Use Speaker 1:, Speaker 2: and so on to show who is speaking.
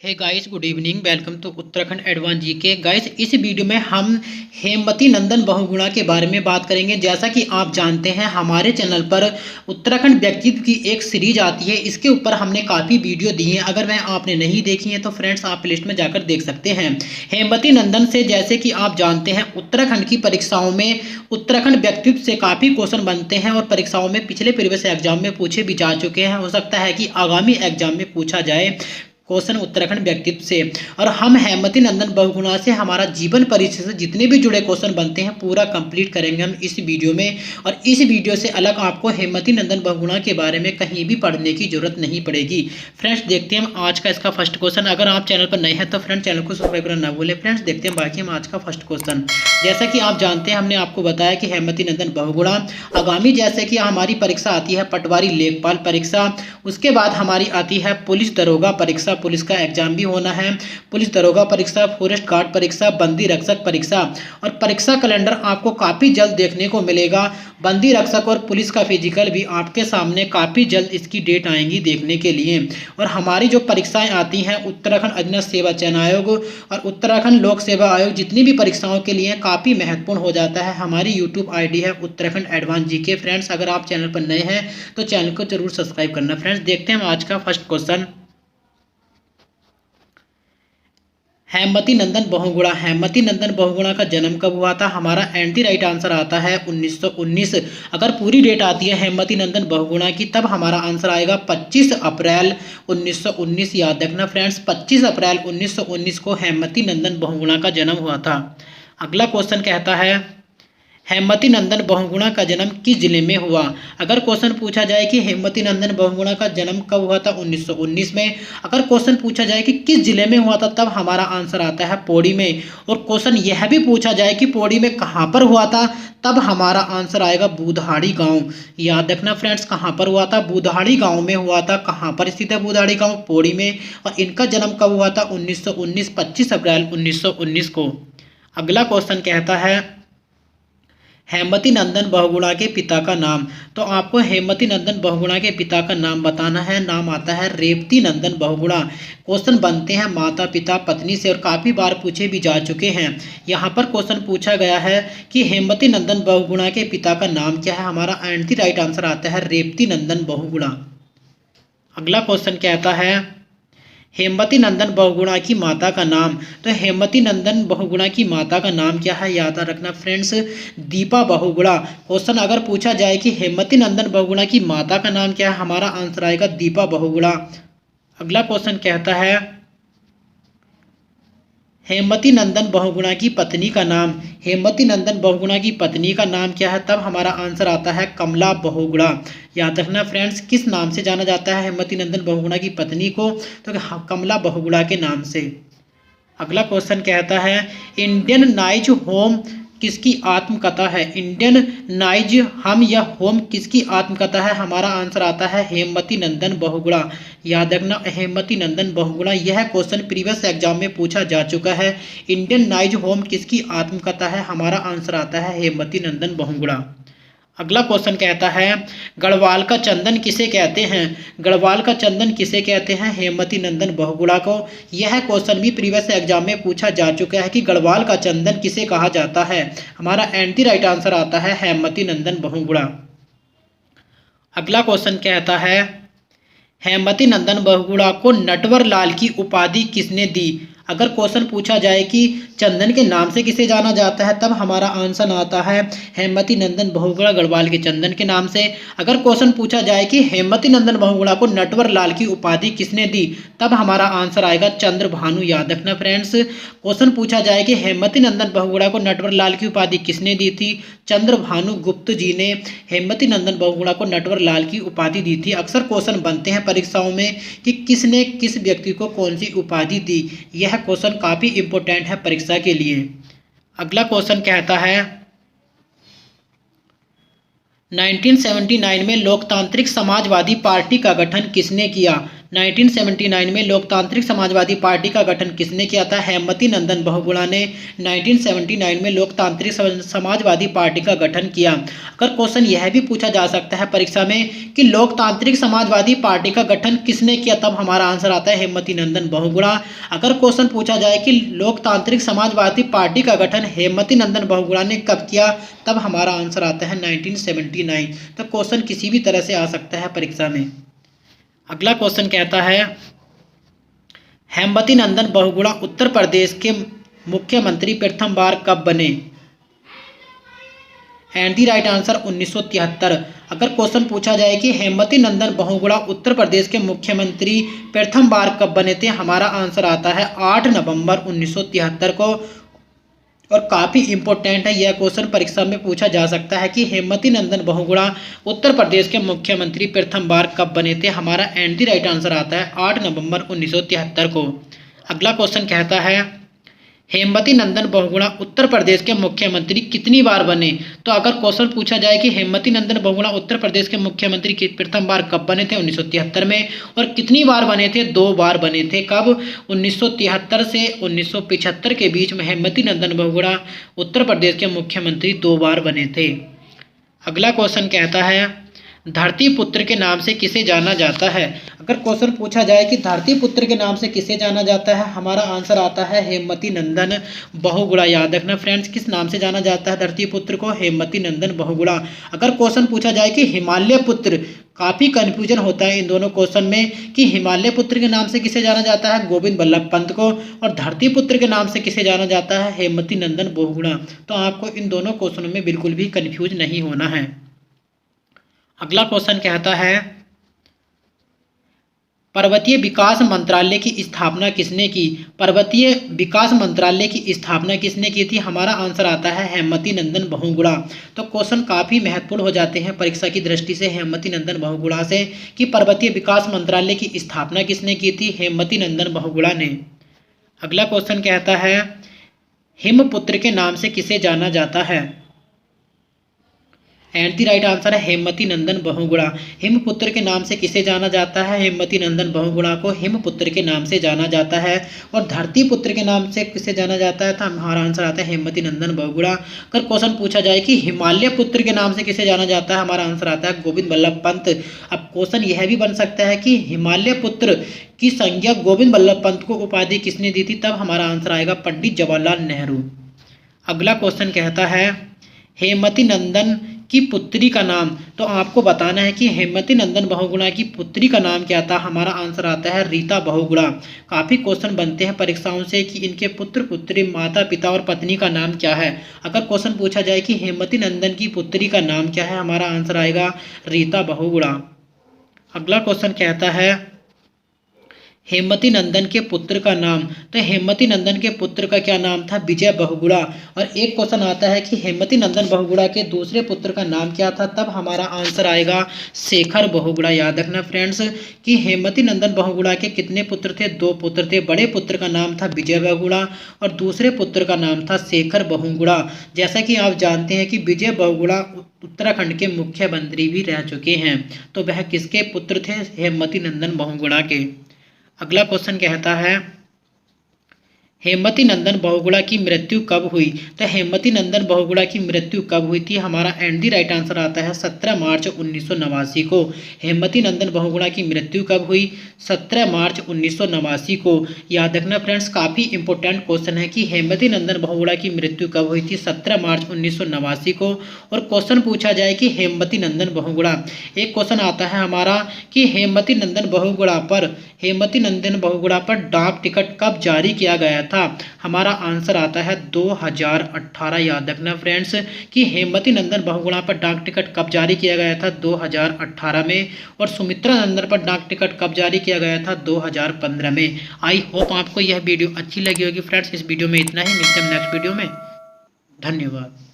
Speaker 1: Hey guys, good evening. Welcome to Uttarakhand advance GK. Guys, इस video में हम हेमवती नंदन बहुगुणा के बारे में बात करेंगे। जैसा कि आप जानते हैं, हमारे चैनल पर उत्तराखंड व्यक्तित्व की एक सीरीज आती है। इसके ऊपर हमने काफ़ी वीडियो दी हैं। अगर वह आपने नहीं देखी है तो फ्रेंड्स आप लिस्ट में जाकर देख सकते हैं। हेमवती नंदन से, जैसे कि आप जानते हैं, उत्तराखंड की परीक्षाओं में उत्तराखंड व्यक्तित्व से काफ़ी क्वेश्चन बनते हैं और परीक्षाओं में पिछले प्रीवियस एग्जाम में पूछे भी जा चुके हैं। हो सकता है कि आगामी एग्जाम में पूछा जाए क्वेश्चन उत्तराखंड व्यक्तित्व से। और हम हेमवती नंदन बहुगुणा से हमारा जीवन परिचय से जितने भी जुड़े क्वेश्चन बनते हैं पूरा कंप्लीट करेंगे हम इस वीडियो में। और इस वीडियो से अलग आपको हेमवती नंदन बहुगुणा के बारे में कहीं भी पढ़ने की जरूरत नहीं पड़ेगी। फ्रेंड्स, देखते हैं आज का इसका फर्स्ट क्वेश्चन। अगर आप चैनल पर नए हैं तो फ्रेंड्स चैनल को सब्सक्राइब करना ना भूलें। फ्रेंड्स, देखते हैं बाकी हम आज का फर्स्ट क्वेश्चन। जैसा कि आप जानते हैं, हमने आपको बताया कि हेमवती नंदन बहुगुणा आगामी, जैसे कि हमारी परीक्षा आती है पटवारी लेखपाल परीक्षा, उसके बाद हमारी आती है पुलिस दरोगा परीक्षा, पुलिस का एग्जाम भी होना है, पुलिस दरोगा परीक्षा, फॉरेस्ट गार्ड परीक्षा, बंदी रक्षक परीक्षा। और परीक्षा कैलेंडर आपको काफ़ी जल्द देखने को मिलेगा। बंदी रक्षक और पुलिस का फिजिकल भी आपके सामने काफ़ी जल्द इसकी डेट आएंगी देखने के लिए। और हमारी जो परीक्षाएं आती हैं उत्तराखंड अधीनस्थ सेवा चयन आयोग और उत्तराखंड लोक सेवा आयोग, जितनी भी परीक्षाओं के लिए काफ़ी महत्वपूर्ण हो जाता है। हमारी यूट्यूब आईडी है उत्तराखंड एडवांस जीके। फ्रेंड्स, अगर आप चैनल पर नए हैं तो चैनल को जरूर सब्सक्राइब करना। फ्रेंड्स, देखते हैं हम आज का फर्स्ट क्वेश्चन। हेमवती नंदन बहुगुणा, हेमवती नंदन बहुगुणा का जन्म कब हुआ था? हमारा एंटी राइट आंसर आता है 1919। अगर पूरी डेट आती है हेमवती नंदन बहुगुणा की तब हमारा आंसर आएगा 25 अप्रैल 1919। याद रखना फ्रेंड्स, 25 अप्रैल 1919 को हेमवती नंदन बहुगुणा का जन्म हुआ था। अगला क्वेश्चन कहता है हेमवती नंदन बहुगुणा का जन्म किस जिले में हुआ? अगर क्वेश्चन पूछा जाए कि हेमवती नंदन बहुगुणा का जन्म कब हुआ था 1919 में, अगर क्वेश्चन पूछा जाए कि किस जिले में हुआ था तब हमारा आंसर आता है पौड़ी में। और क्वेश्चन यह भी पूछा जाए कि पौड़ी में कहाँ पर हुआ था तब हमारा आंसर आएगा बूदहाड़ी गाँव। याद रखना फ्रेंड्स, कहाँ पर हुआ था? बूदहाड़ी गाँव में हुआ था। कहाँ पर स्थित है बूदहाड़ी गाँव? पौड़ी में। और इनका जन्म कब हुआ था? 1919, 25 अप्रैल 1919 को। अगला क्वेश्चन कहता है हेमवती नंदन बहुगुणा के पिता का नाम। तो आपको हेमवती नंदन बहुगुणा के पिता का नाम बताना है। नाम आता है रेवती नंदन बहुगुणा। क्वेश्चन बनते हैं माता पिता पत्नी से और काफ़ी बार पूछे भी जा चुके हैं। यहाँ पर क्वेश्चन पूछा गया है कि हेमवती नंदन बहुगुणा के पिता का नाम क्या है? हमारा एंटी राइट आंसर आता है रेवती नंदन बहुगुणा। अगला क्वेश्चन कहता है हेमवती नंदन बहुगुणा की माता का नाम। तो हेमवती नंदन बहुगुणा की माता का नाम क्या है? याद रखना फ्रेंड्स, दीपा बहुगुणा। क्वेश्चन अगर पूछा जाए कि हेमवती नंदन बहुगुणा की माता का नाम क्या है, हमारा आंसर आएगा दीपा बहुगुणा। अगला क्वेश्चन कहता है हेमवती नंदन बहुगुणा की पत्नी का नाम। हेमवती नंदन बहुगुणा की पत्नी का नाम क्या है? तब हमारा आंसर आता है कमला बहुगुणा। याद रखना फ्रेंड्स, किस नाम से जाना जाता है हेमवती नंदन बहुगुणा की पत्नी को? तो कमला बहुगुणा के नाम से। अगला क्वेश्चन कहता है इंडियन नाइज होम किसकी आत्मकथा है? इंडियन नाइज हम या होम किसकी आत्मकथा है? हमारा आंसर आता है हेमवती नंदन बहुगुणा। याद रखना हेमवती नंदन बहुगुणा, यह क्वेश्चन प्रीवियस एग्जाम में पूछा जा चुका है। इंडियन नाइज होम किसकी आत्मकथा है? हमारा आंसर आता है हेमवती नंदन बहुगुणा। अगला क्वेश्चन कहता है गढ़वाल का चंदन किसे कहते हैं? गढ़वाल का चंदन किसे कहते हैं? हेमवती नंदन बहुगुणा को। यह क्वेश्चन भी प्रीवियस एग्जाम में पूछा जा चुका है कि गढ़वाल का चंदन किसे कहा जाता है। हमारा एंटी राइट आंसर आता है हेमवती नंदन बहुगुणा। अगला क्वेश्चन कहता है हेमवती नंदन बहुगुणा को नटवर लाल की उपाधि किसने दी? अगर क्वेश्चन पूछा जाए कि चंदन के नाम से किसे जाना जाता है तब हमारा आंसर आता है हेमवती नंदन बहुगुणा गढ़वाल के चंदन के नाम से। अगर क्वेश्चन पूछा जाए कि हेमवती नंदन बहुगुणा को नटवर लाल की उपाधि किसने दी तब हमारा आंसर आएगा चंद्र भानु। याद रखना फ्रेंड्स, क्वेश्चन पूछा जाए कि हेमवती नंदन बहुगुणा को नटवर लाल की उपाधि किसने दी थी? चंद्र भानु गुप्त जी ने हेमवती नंदन बहुगुणा को नटवर लाल की उपाधि दी थी। अक्सर क्वेश्चन बनते हैं परीक्षाओं में कि किसने किस व्यक्ति को कौन सी उपाधि दी। यह क्वेश्चन काफ़ी इंपॉर्टेंट है परीक्षा के लिए। अगला क्वेश्चन कहता है 1979 में लोकतांत्रिक समाजवादी पार्टी का गठन किसने किया? 1979 में लोकतांत्रिक समाजवादी पार्टी का गठन किसने किया था? हेमवती नंदन बहुगुणा ने 1979 में लोकतांत्रिक समाजवादी पार्टी का गठन किया। अगर क्वेश्चन यह भी पूछा जा सकता है परीक्षा में कि लोकतांत्रिक समाजवादी पार्टी का गठन किसने किया, तब हमारा आंसर आता है हेमवती नंदन बहुगुणा। अगर क्वेश्चन पूछा जाए कि लोकतांत्रिक समाजवादी पार्टी का गठन हेमवती नंदन बहुगुणा ने कब किया, तब हमारा आंसर आता है 1979। तो क्वेश्चन किसी भी तरह से आ सकता है परीक्षा में। अगला क्वेश्चन कहता है हेमवती नंदन बहुगुणा उत्तर प्रदेश के मुख्यमंत्री प्रथम बार कब बने? And the right answer 1973। अगर क्वेश्चन पूछा जाए कि हेमवती नंदन बहुगुणा उत्तर प्रदेश के मुख्यमंत्री प्रथम बार कब बने थे, हमारा आंसर आता है 8 नवंबर 1973 को। और काफ़ी इंपॉर्टेंट है यह क्वेश्चन, परीक्षा में पूछा जा सकता है कि हेमवती नंदन बहुगुणा उत्तर प्रदेश के मुख्यमंत्री प्रथम बार कब बने थे, हमारा एंड दी राइट आंसर आता है 8 नवंबर 1973 को। अगला क्वेश्चन कहता है हेमवती नंदन बहुगुणा उत्तर प्रदेश के मुख्यमंत्री कितनी बार बने? तो अगर क्वेश्चन पूछा जाए कि हेमवती नंदन बहुगुणा उत्तर प्रदेश के मुख्यमंत्री प्रथम बार कब बने थे, 1973 में, और कितनी बार बने थे? 2 बार बने थे। कब? 1973 से 1975 के बीच में हेमवती नंदन बहुगुणा उत्तर प्रदेश के मुख्यमंत्री 2 बार बने थे। अगला क्वेश्चन कहता है धरती पुत्र के नाम से किसे जाना जाता है? अगर क्वेश्चन पूछा जाए कि धरती पुत्र के नाम से किसे जाना जाता है, हमारा आंसर आता है हेमवती नंदन बहुगुणा। याद रखना फ्रेंड्स, किस नाम से जाना जाता है धरती पुत्र को? हेमवती नंदन बहुगुणा। अगर क्वेश्चन पूछा जाए कि हिमालय पुत्र, काफ़ी कन्फ्यूजन होता है इन दोनों क्वेश्चन में कि हिमालय पुत्र के नाम से किसे जाना जाता है? गोविंद बल्लभ पंत को। और धरती पुत्र के नाम से किसे जाना जाता है? हेमवती नंदन बहुगुणा। तो आपको इन दोनों क्वेश्चनों में बिल्कुल भी कन्फ्यूज नहीं होना है। अगला क्वेश्चन कहता है पर्वतीय विकास मंत्रालय की स्थापना किसने की? पर्वतीय विकास मंत्रालय की स्थापना किसने की थी? हमारा आंसर आता है हेमवती नंदन बहुगुणा। तो क्वेश्चन काफ़ी महत्वपूर्ण हो जाते हैं परीक्षा की दृष्टि से हेमवती नंदन बहुगुणा से कि पर्वतीय विकास मंत्रालय की स्थापना किसने की थी? हेमवती नंदन बहुगुणा ने। अगला क्वेश्चन कहता है हिमपुत्र के नाम से किसे जाना जाता है? एंड दी राइट आंसर है हेमवती नंदन बहुगुणा। हिमपुत्र के नाम से किसे जाना जाता है? हेमवती नंदन बहुगुणा को हिमपुत्र के नाम से जाना जाता है। और धरती पुत्र के नाम से किसे जाना जाता है? तो हमारा आंसर आता है हेमवती नंदन बहुगुणा। अगर क्वेश्चन पूछा जाए कि हिमालय पुत्र के नाम से किसे जाना जाता है, हमारा आंसर आता है गोविंद बल्लभ पंत। अब क्वेश्चन यह भी बन सकता है कि हिमालय पुत्र की संज्ञा गोविंद बल्लभ पंत को उपाधि किसने दी थी? तब हमारा आंसर आएगा पंडित जवाहरलाल नेहरू। अगला क्वेश्चन कहता है हेमवती नंदन की पुत्री का नाम। तो आपको बताना है कि हेमवती नंदन बहुगुणा की पुत्री का नाम क्या था? हमारा आंसर आता है रीता बहुगुणा। काफ़ी क्वेश्चन बनते हैं परीक्षाओं से कि इनके पुत्र पुत्री, माता पिता और पत्नी का नाम क्या है। अगर क्वेश्चन पूछा जाए कि हेमवती नंदन की पुत्री का नाम क्या है, हमारा आंसर आएगा रीता बहुगुणा। अगला क्वेश्चन कहता है हेमवती नंदन के पुत्र का नाम। तो हेमवती नंदन के पुत्र का क्या नाम था? विजय बहुगुणा। और एक क्वेश्चन आता है कि हेमवती नंदन बहुगुणा के दूसरे पुत्र का नाम क्या था? तब हमारा आंसर आएगा शेखर बहुगुणा। याद रखना फ्रेंड्स कि हेमवती नंदन बहुगुणा के कितने पुत्र थे? 2 पुत्र थे। बड़े पुत्र का नाम था विजय बहुगुणा और दूसरे पुत्र का नाम था शेखर बहुगुणा। जैसा कि आप जानते हैं कि विजय बहुगुणा उत्तराखंड के मुख्यमंत्री भी रह चुके हैं। तो वह किसके पुत्र थे? हेमवती नंदन बहुगुणा के। अगला क्वेश्चन कहता है हेमवती नंदन बहुगुणा की मृत्यु कब हुई? तो हेमवती नंदन बहुगुणा की मृत्यु कब हुई थी? हमारा एंड दी राइट आंसर आता है 17 मार्च 1989 को। हेमवती नंदन बहुगुणा की मृत्यु कब हुई? 17 मार्च 1989 को। याद रखना फ्रेंड्स, काफ़ी इंपॉर्टेंट क्वेश्चन है कि हेमवती नंदन बहुगुणा की मृत्यु कब हुई थी? 17 मार्च 1989 को। और क्वेश्चन पूछा जाए कि हेमवती नंदन बहुगुणा, एक क्वेश्चन आता है हमारा कि हेमवती नंदन बहुगुणा पर डाक टिकट कब जारी किया गया था? हमारा आंसर आता है 2018। याद रखना फ्रेंड्स कि हेमवती नंदन बहुगुणा पर डाक टिकट कब जारी किया गया था? 2018 में। और सुमित्रा नंदन पर डाक टिकट कब जारी किया गया था? 2015 में। आई होप आपको यह वीडियो अच्छी लगी होगी फ्रेंड्स। इस वीडियो में इतना ही, मिलते हैं नेक्स्ट वीडियो में। धन्यवाद।